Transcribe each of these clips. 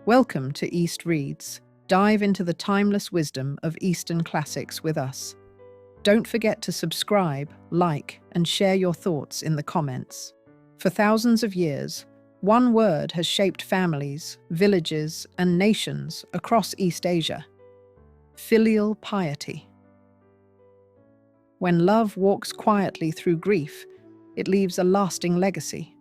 Welcome to East Reads. Dive into the timeless wisdom of Eastern classics with us. Don't forget to subscribe, like, and share your thoughts in the comments. For thousands of years, one word has shaped families, villages, and nations across East Asia: filial piety. When love walks quietly through grief, it leaves a lasting legacy.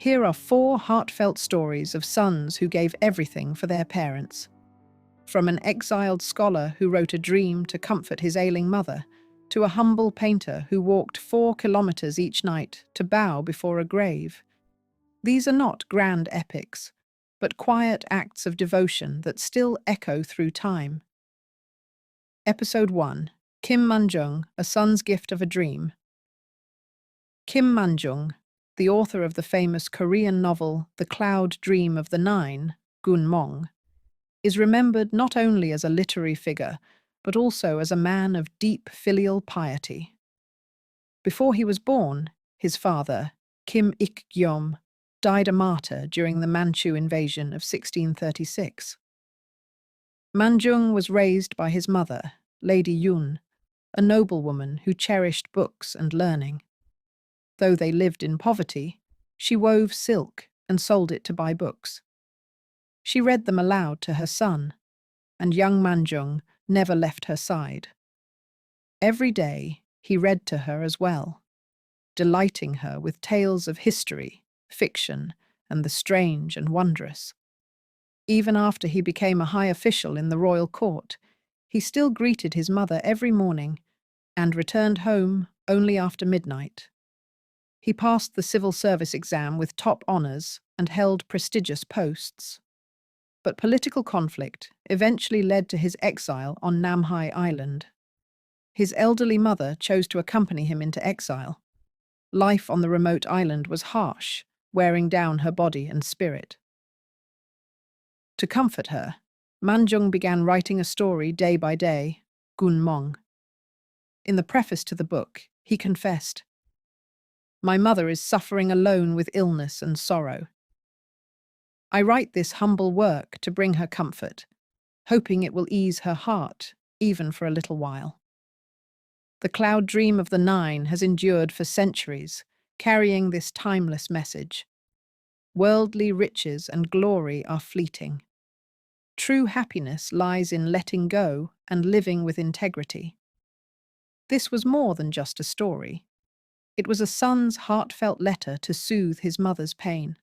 Here are 4 heartfelt stories of sons who gave everything for their parents. From an exiled scholar who wrote a dream to comfort his ailing mother, to a humble painter who walked 4 kilometers each night to bow before a grave. These are not grand epics, but quiet acts of devotion that still echo through time. Episode 1. Kim Manjung, A Son's Gift of a Dream. Kim Manjung, the author of the famous Korean novel The Cloud Dream of the Nine, Gunmong, is remembered not only as a literary figure, but also as a man of deep filial piety. Before he was born, his father, Kim Ik-gyom, died a martyr during the Manchu invasion of 1636. Manjung was raised by his mother, Lady Yun, a noblewoman who cherished books and learning. Though they lived in poverty, she wove silk and sold it to buy books. She read them aloud to her son, and young Manjung never left her side. Every day he read to her as well, delighting her with tales of history, fiction, and the strange and wondrous. Even after he became a high official in the royal court, he still greeted his mother every morning and returned home only after midnight. He passed the civil service exam with top honours and held prestigious posts. But political conflict eventually led to his exile on Namhai Island. His elderly mother chose to accompany him into exile. Life on the remote island was harsh, wearing down her body and spirit. To comfort her, Manjung began writing a story day by day, Gunmong. In the preface to the book, he confessed, "My mother is suffering alone with illness and sorrow. I write this humble work to bring her comfort, hoping it will ease her heart, even for a little while." The Cloud Dream of the Nine has endured for centuries, carrying this timeless message. Worldly riches and glory are fleeting. True happiness lies in letting go and living with integrity. This was more than just a story. It was a son's heartfelt letter to soothe his mother's pain.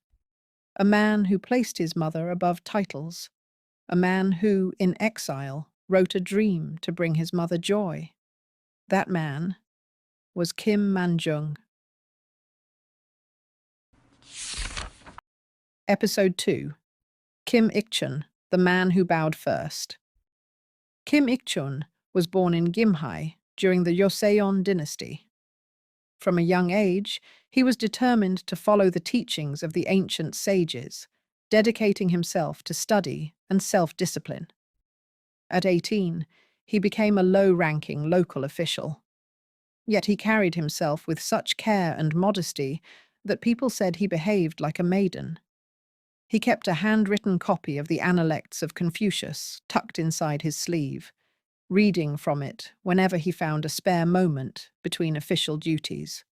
A man who placed his mother above titles. A man who, in exile, wrote a dream to bring his mother joy. That man was Kim Manjung. Episode 2. Kim Ikchun, The Man Who Bowed First. Kim Ikchun was born in Gimhae during the Joseon dynasty. From a young age, he was determined to follow the teachings of the ancient sages, dedicating himself to study and self-discipline. At 18, he became a low-ranking local official. Yet he carried himself with such care and modesty that people said he behaved like a maiden. He kept a handwritten copy of the Analects of Confucius tucked inside his sleeve, reading from it whenever he found a spare moment between official duties.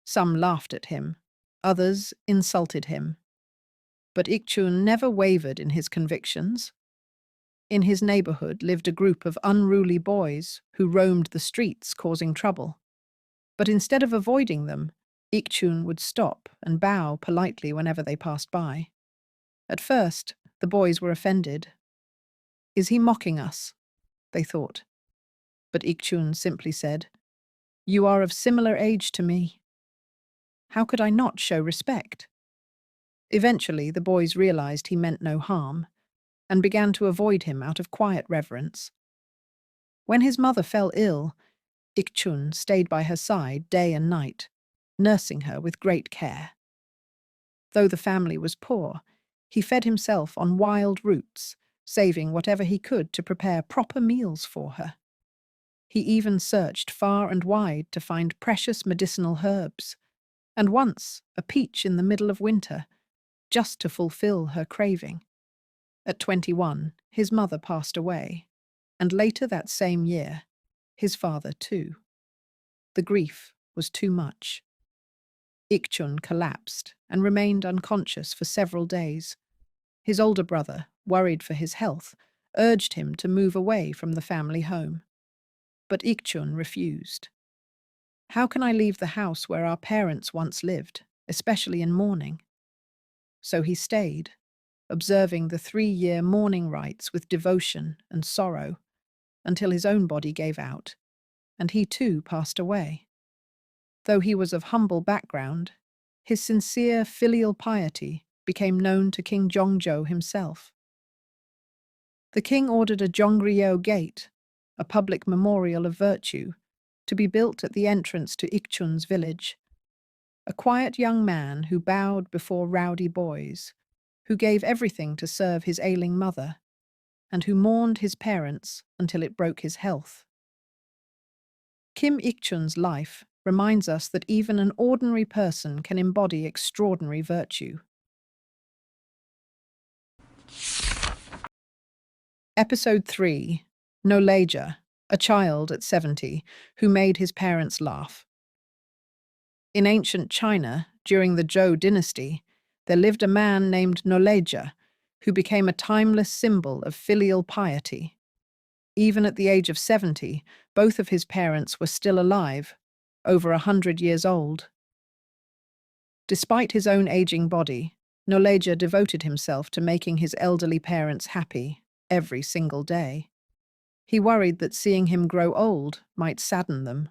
Some laughed at him, others insulted him. But Ikchun never wavered in his convictions. In his neighborhood lived a group of unruly boys who roamed the streets causing trouble. But instead of avoiding them, Ikchun would stop and bow politely whenever they passed by. At first, the boys were offended. "Is he mocking us?" they thought. But Ikchun simply said, "You are of similar age to me. How could I not show respect?" Eventually, the boys realized he meant no harm, and began to avoid him out of quiet reverence. When his mother fell ill, Ikchun stayed by her side day and night, nursing her with great care. Though the family was poor, he fed himself on wild roots, saving whatever he could to prepare proper meals for her. He even searched far and wide to find precious medicinal herbs, and once a peach in the middle of winter, just to fulfill her craving. At 21, his mother passed away, and later that same year, his father too. The grief was too much. Ikchun collapsed and remained unconscious for several days. His older brother, worried for his health, urged him to move away from the family home. But Ikchun refused. "How can I leave the house where our parents once lived, especially in mourning?" So he stayed, observing the 3-year mourning rites with devotion and sorrow, until his own body gave out, and he too passed away. Though he was of humble background, his sincere filial piety became known to King Zhongzhou himself. The king ordered a Zhongriao gate, a public memorial of virtue, to be built at the entrance to Ikchun's village. A quiet young man who bowed before rowdy boys, who gave everything to serve his ailing mother, and who mourned his parents until it broke his health. Kim Ikchun's life reminds us that even an ordinary person can embody extraordinary virtue. Episode 3. Nolaeja, a child at 70 who made his parents laugh. In ancient China, during the Zhou dynasty, there lived a man named Nolaeja who became a timeless symbol of filial piety. Even at the age of 70, both of his parents were still alive, over 100 years old. Despite his own aging body, Nolaeja devoted himself to making his elderly parents happy every single day. He worried that seeing him grow old might sadden them.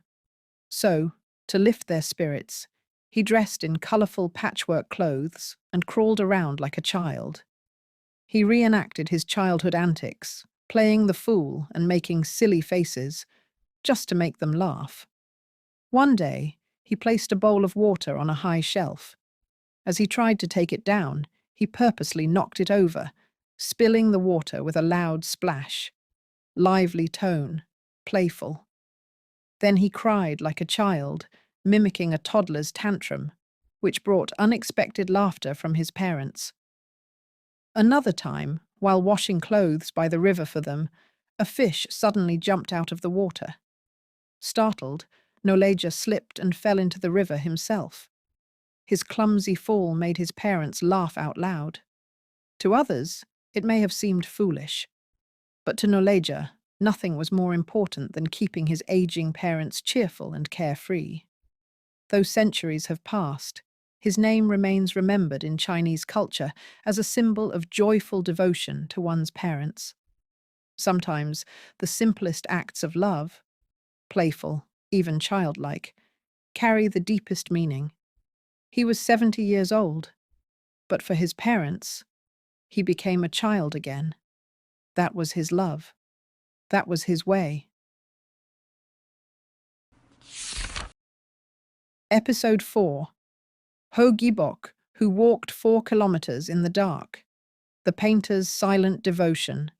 So, to lift their spirits, he dressed in colourful patchwork clothes and crawled around like a child. He reenacted his childhood antics, playing the fool and making silly faces, just to make them laugh. One day, he placed a bowl of water on a high shelf. As he tried to take it down, he purposely knocked it over, spilling the water with a loud splash. Lively tone, playful. Then he cried like a child, mimicking a toddler's tantrum, which brought unexpected laughter from his parents. Another time, while washing clothes by the river for them, a fish suddenly jumped out of the water. Startled, Nolaeja slipped and fell into the river himself. His clumsy fall made his parents laugh out loud. To others, it may have seemed foolish. But to Nolaeja, nothing was more important than keeping his aging parents cheerful and carefree. Though centuries have passed, his name remains remembered in Chinese culture as a symbol of joyful devotion to one's parents. Sometimes the simplest acts of love, playful, even childlike, carry the deepest meaning. He was 70 years old, but for his parents, he became a child again. That was his love. That was his way. Episode 4. Ho Gibok, who walked 4 kilometers in the dark. The painter's silent devotion.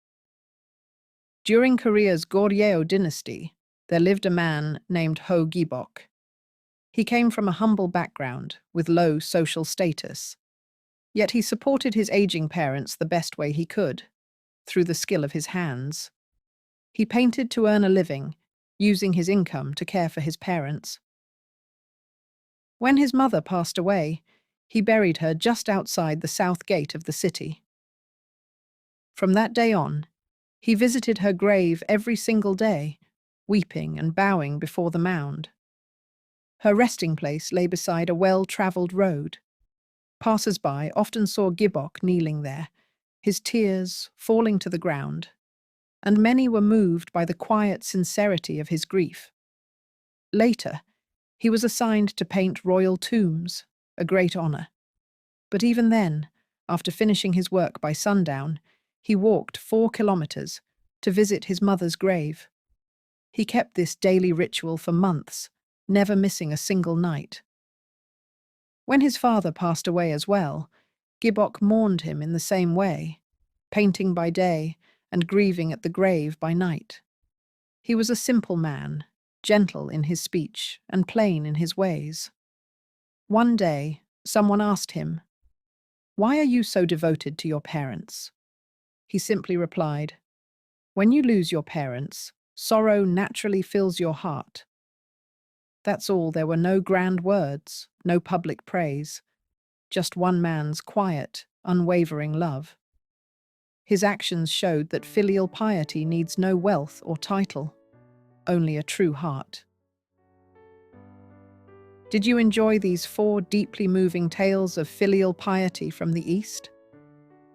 During Korea's Goryeo dynasty, there lived a man named Ho Gibok. He came from a humble background with low social status. Yet he supported his aging parents the best way he could, through the skill of his hands. He painted to earn a living, using his income to care for his parents. When his mother passed away, he buried her just outside the south gate of the city. From that day on, he visited her grave every single day, weeping and bowing before the mound. Her resting place lay beside a well-travelled road. Passers-by often saw Gibok kneeling there, his tears falling to the ground, and many were moved by the quiet sincerity of his grief. Later, he was assigned to paint royal tombs, a great honour. But even then, after finishing his work by sundown, he walked 4 kilometers to visit his mother's grave. He kept this daily ritual for months, never missing a single night. When his father passed away as well, Gibok mourned him in the same way, painting by day and grieving at the grave by night. He was a simple man, gentle in his speech and plain in his ways. One day, someone asked him, "Why are you so devoted to your parents?" He simply replied, "When you lose your parents, sorrow naturally fills your heart." That's all. There were no grand words, no public praise, just one man's quiet, unwavering love. His actions showed that filial piety needs no wealth or title, only a true heart. Did you enjoy these 4 deeply moving tales of filial piety from the East?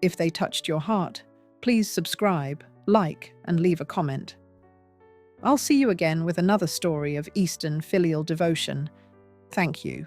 If they touched your heart, please subscribe, like, and leave a comment. I'll see you again with another story of Eastern filial devotion. Thank you.